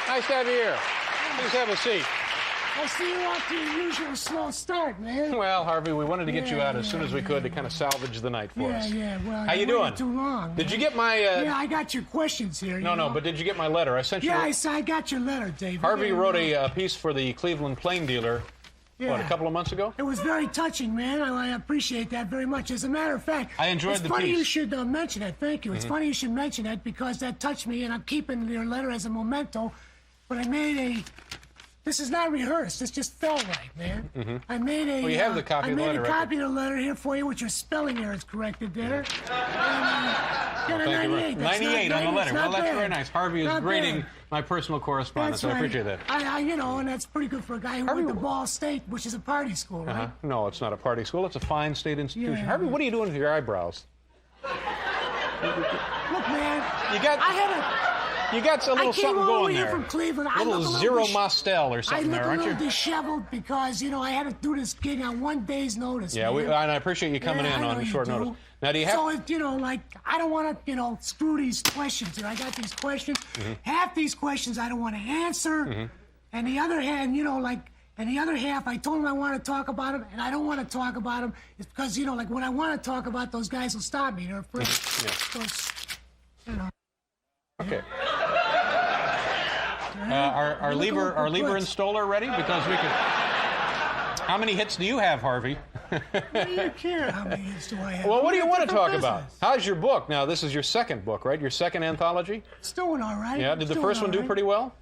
Nice to have you here. Please have a seat. I see you off to your usual slow start, man. Well, Harvey, we wanted to get you out as soon as we could to kind of salvage the night for us. Yeah, well, how you doing? Too long. Did you get my? Yeah, I got your questions here. No, but did you get my letter? I sent you. Yeah, I got your letter, David. Harvey wrote a piece for the Cleveland Plain Dealer. Yeah. What, a couple of months ago? It was very touching, man. I appreciate that very much. As a matter of fact, I enjoyed the piece. It's funny you should mention that. Thank you. It's funny you should mention that because that touched me, and I'm keeping your letter as a memento. But I made a. This is not rehearsed. This just felt right, man. I made a. Well, you have the copy of the letter. I made a copy of the letter here for you with your spelling errors corrected there. Well, thank you very much. 98 on the letter. Well, that's very nice. Harvey is grading my personal correspondence. That's right. I appreciate that. And that's pretty good for a guy who went to Ball State, which is a party school, right? No, it's not a party school. It's a fine state institution. Yeah. Harvey, what are you doing with your eyebrows? Look, man. You got a little something going there. I came over here from Cleveland. A little Zero Mostel or something there, aren't you? I look a little disheveled because, I had to do this gig on 1 day's notice. Yeah, and I appreciate you coming in on short notice. Now, do you have... So, I don't want to, screw these questions here. I got these questions. Half these questions I don't want to answer. And the other hand, and the other half, I told them I want to talk about them, and I don't want to talk about them. It's because, when I want to talk about those guys will stop me. They're afraid. Okay. Our Lieber and Stoller ready? Because we could... How many hits do you have, Harvey? What do you care how many hits do I have? Well, what do you want to talk about? How's your book? Now, this is your second book, right? Your second anthology? It's doing all right. Yeah, did the first one do pretty well?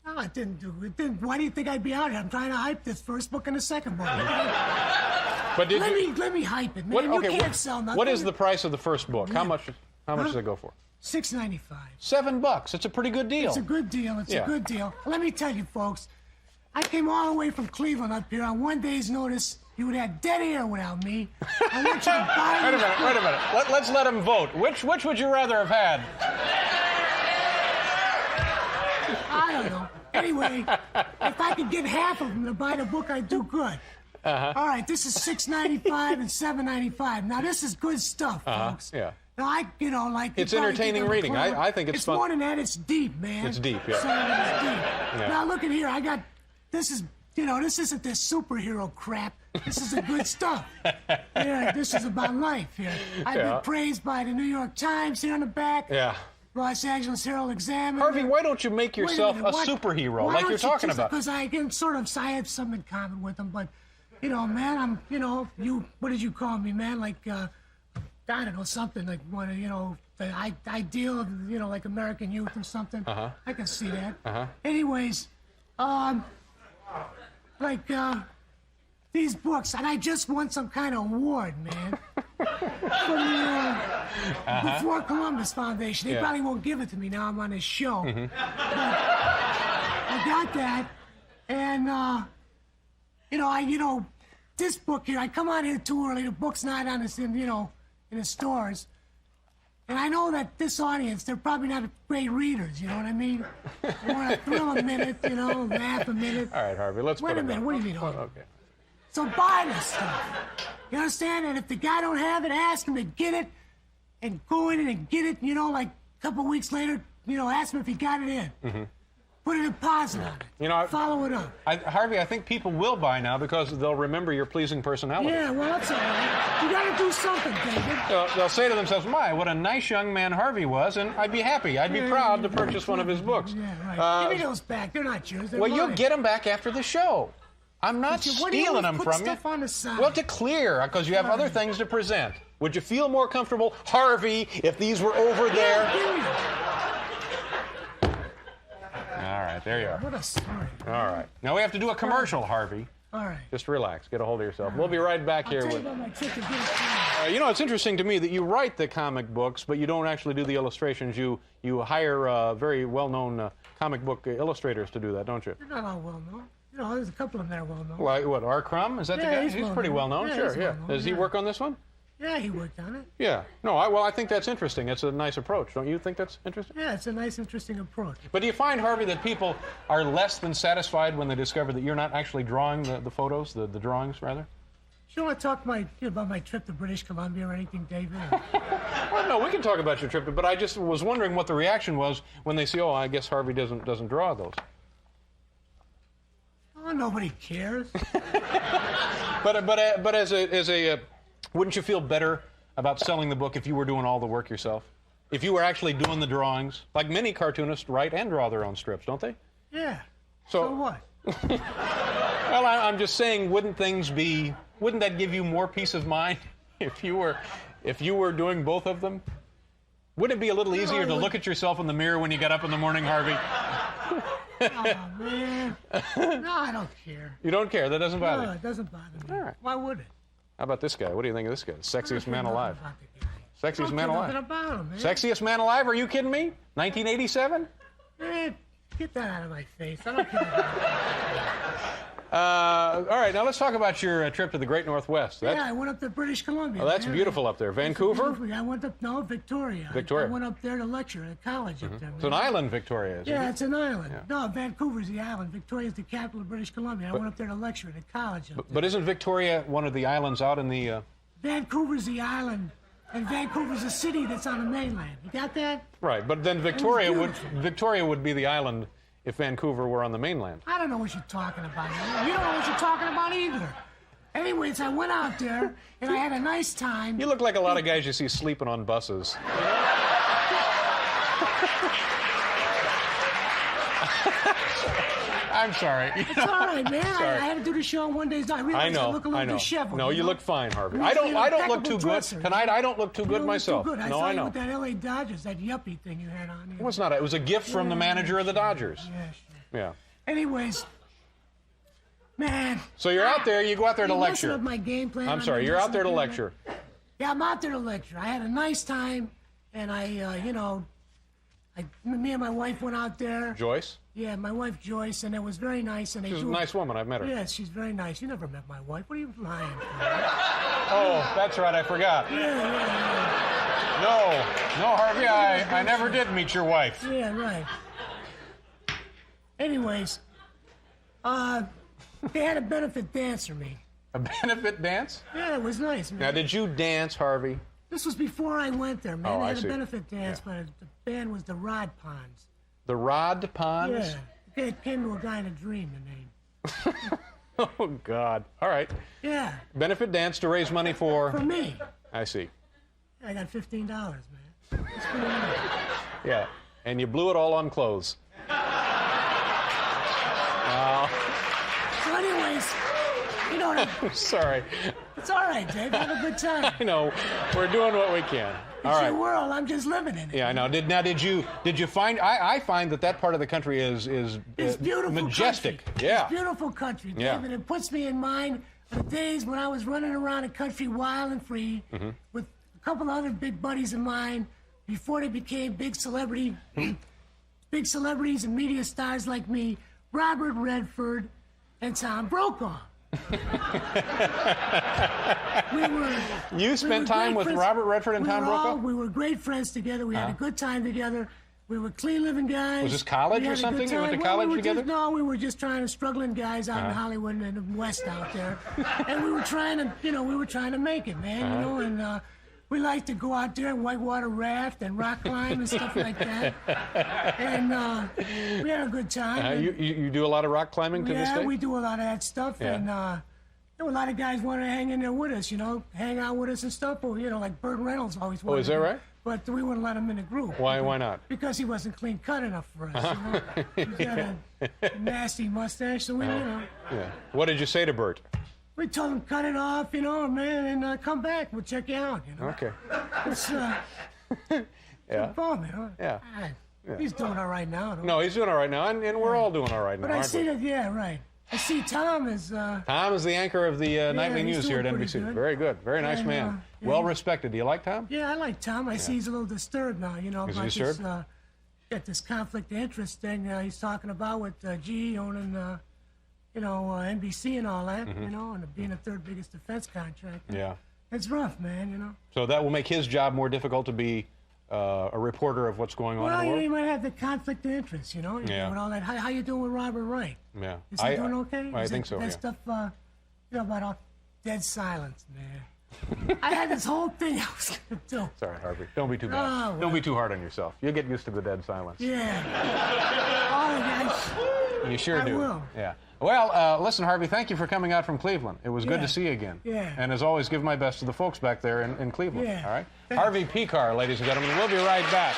No, it didn't do. It didn't. Why do you think I'd be out here? I'm trying to hype this first book and the second book. But let me hype it, man. You can't sell nothing. What is the price of the first book? How much does it go for? $6.95. $7. It's a pretty good deal. It's a good deal. It's a good deal. Let me tell you, folks. I came all the way from Cleveland up here on 1 day's notice. You would have dead air without me. I want you to buy Wait a minute. Let's let them vote. Which would you rather have had? I don't know. Anyway, if I could get half of them to buy the book, I'd do good. All right, this is $6.95 and $7.95. Now, this is good stuff, folks. Yeah. Now, it's entertaining reading. I think it's fun. It's more than that. It's deep, man. It's deep, yeah. So it's deep. Yeah. Now, look at here. This is, this isn't this superhero crap. This is the good stuff. This is about life here. I've been praised by the New York Times here on the back. Yeah. Los Angeles Herald Examiner. Harvey, why don't you make yourself a superhero like you're talking about? Because I can I have some in common with them, but, man, I'm, what did you call me, man? Like, I don't know, something like one of, the ideal of, like American youth or something. I can see that. Anyways, these books, and I just won some kind of award, man, from the Before Columbus Foundation. They probably won't give it to me now I'm on this show. But I got that, and this book here, I come on here too early. The book's not on this, in the stores. And I know that this audience, they're probably not great readers, you know what I mean? They want to thrill a minute, laugh a minute. All right, Harvey, let's Wait a minute, what do you mean? Okay. So buy this stuff. You understand? And if the guy don't have it, ask him to get it and go in and get it, like a couple weeks later, ask him if he got it in. Put a deposit on it. Follow it up. Harvey, I think people will buy now because they'll remember your pleasing personality. Yeah, well, that's all right. You got to do something, David. They'll say to themselves, my, what a nice young man Harvey was, and I'd be happy. I'd be proud to purchase one of his books. Yeah, right. Give me those back. They're not yours. They're mine. You'll get them back after the show. I'm not stealing them from you. Stuff on the side? Well, to clear, because you have other things to present. Would you feel more comfortable, Harvey, if these were over there? All right, there you are. What a story. All right. Now we have to do a commercial, Harvey. All right. Just relax. Get a hold of yourself. We'll be right back here with... my trick to get it it's interesting to me that you write the comic books, but you don't actually do the illustrations. You hire very well-known comic book illustrators to do that, don't you? They're not all well-known. There's a couple of them that are well-known. Well, what, R. Crumb? Is that the guy? He's pretty well-known. Sure, yeah. Does he work on this one? Yeah, he worked on it. Yeah. No, I think that's interesting. It's a nice approach. Don't you think that's interesting? Yeah, it's a nice, interesting approach. But do you find, Harvey, that people are less than satisfied when they discover that you're not actually drawing the photos, the drawings, rather? You want to talk about my trip to British Columbia or anything, David? Well, no, we can talk about your trip, but I just was wondering what the reaction was when they see, oh, I guess Harvey doesn't draw those. Oh, nobody cares. But as a wouldn't you feel better about selling the book if you were doing all the work yourself? If you were actually doing the drawings, like many cartoonists write and draw their own strips, don't they? Yeah. So what? Well, I'm just saying, wouldn't that give you more peace of mind if you were doing both of them? Wouldn't it be a little easier to look at yourself in the mirror when you get up in the morning, Harvey? Oh, man. No, I don't care. You don't care? That doesn't bother you? No, it doesn't bother me. All right. Why would it? How about this guy? What do you think of this guy? Sexiest man alive. Sexiest man alive. Nothing about him, man. Sexiest man alive? Are you kidding me? 1987? Man, get that out of my face. I don't care about that. All right, now let's talk about your trip to the Great Northwest. Yeah, I went up to British Columbia. Oh, that's man. beautiful up there. Vancouver? I went up, no, Victoria. Victoria. I went up there to lecture at college up there. It's an island, Victoria, isn't Yeah, it? it's an island. Yeah. No, Vancouver's the island. Victoria's the capital of British Columbia. I went up there to lecture at college up there. But isn't Victoria one of the islands out in the... Vancouver's the island, and Vancouver's a city that's on the mainland. You got that? Right, but then Victoria would be the island if Vancouver were on the mainland. I don't know what you're talking about. You don't know what you're talking about either. Anyways, I went out there, and I had a nice time. You look like a lot of guys you see sleeping on buses. I'm sorry. It's all right, man. Sorry. I had to do the show on one day's time. I look a little disheveled. No, you look fine, Harvey. You're I don't impeccable look too dresser. good. Tonight I don't look too You good don't look myself. Too good. No, saw I you know. with that LA Dodgers, that yuppie thing you had on. It was not. It was a gift from the manager of the Dodgers. Yeah, sure. Yeah. Anyways, man. So you're out there. You go out there to you lecture. messing up my game plan. I'm sorry. You're out there to lecture. Yeah, I'm out there to lecture. I had a nice time, and me and my wife went out there. Joyce? Yeah, my wife Joyce, and it was very nice. And She's a nice woman. I've met her. Yes, she's very nice. You never met my wife. What are you lying for? Oh, that's right. I forgot. Yeah. No, Harvey. I never did meet your wife. Yeah, right. Anyways, they had a benefit dance for me. A benefit dance? Yeah, it was nice, man. Now, did you dance, Harvey? This was before I went there, man. Oh, They I had see. a benefit dance, but the band was the Rod Ponds. The Rod Ponds? Yeah. It came to a guy in a dream, the name. Oh, God. All right. Yeah. Benefit dance to raise money for... For me. I see. I got $15, man. That's pretty nice. Yeah. And you blew it all on clothes. So anyways, you know, Sorry. it's all right, Dave. Have a good time. I know. We're doing what we can. All It's right. your world. I'm just living in it. Yeah, I know. Did you find? I find that part of the country is It's beautiful majestic. country. Yeah. It's beautiful country, Dave, Yeah. and it puts me in mind of the days when I was running around the country wild and free Mm-hmm. with a couple other big buddies of mine before they became big celebrities and media stars like me, Robert Redford and Tom Brokaw. You spent time with Robert Redford and Tom Brokaw? We were great friends together. We had a good time together. We were clean living guys. Was this college We or had a good something? You went to time. college we were together? No, we were just struggling guys out in Hollywood and the West out there, and we were trying to make it, man. And we liked to go out there and whitewater raft and rock climb and stuff like that. And we had a good time. You do a lot of rock climbing to this day? Yeah, we do a lot of that stuff, Yeah. and there were a lot of guys wanted to hang in there with us, hang out with us and stuff. But like Burt Reynolds always wanted. is that to, right? But we wouldn't let him in the group. Why not? Because he wasn't clean cut enough for us. He's got a nasty mustache, so we, Yeah. What did you say to Bert? we told him cut it off, man, and come back. We'll check you out. Okay. It's Yeah. fun, Yeah. He's doing all right now. No, he's doing all right now, and we're all doing all right now, But I aren't see we? that, yeah, right. I see Tom is. Tom is the anchor of the nightly he's news here at doing pretty NBC. good. Very good. Very nice And, man. yeah, Well respected. Do you like Tom? Yeah, I like Tom. I see he's a little disturbed now, Is he about disturbed? this, got this conflict of interest thing he's talking about with GE owning, NBC and all that, and being the third biggest defense contractor. Yeah. It's rough, man, So that will make his job more difficult to be a reporter of what's going on Well, in the world? you might have the conflict of interest, Yeah. with all that. How you doing with Robert Wright? Yeah. Is he doing okay? I think so, That yeah. stuff, about dead silence, man. I had this whole thing I was going to do. Sorry, Harvey. Don't be too bad. Oh, well. Don't be too hard on yourself. You'll get used to the dead silence. Yeah. Oh, You sure I do. will. Yeah. Well, listen, Harvey, thank you for coming out from Cleveland. It was good Yeah. to see you again. Yeah. And as always, give my best to the folks back there in Cleveland. Yeah. All right? Thanks. Harvey Pekar, ladies and gentlemen. We'll be right back.